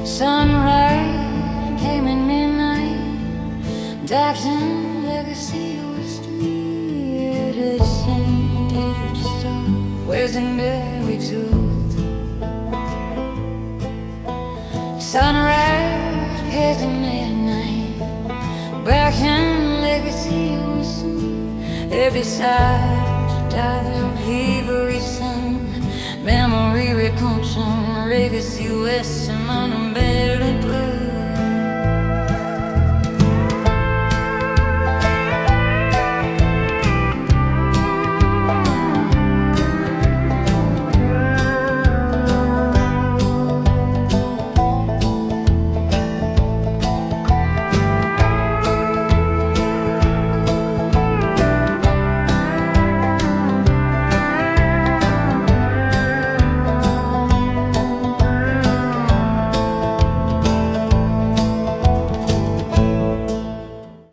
Sunrise came at midnight, darkened legacy was street. It scented star, where's in berry tooth. Sunrise came at midnight, darkened legacy was street. Every side died of every sun, memory reconstruction, legacy west and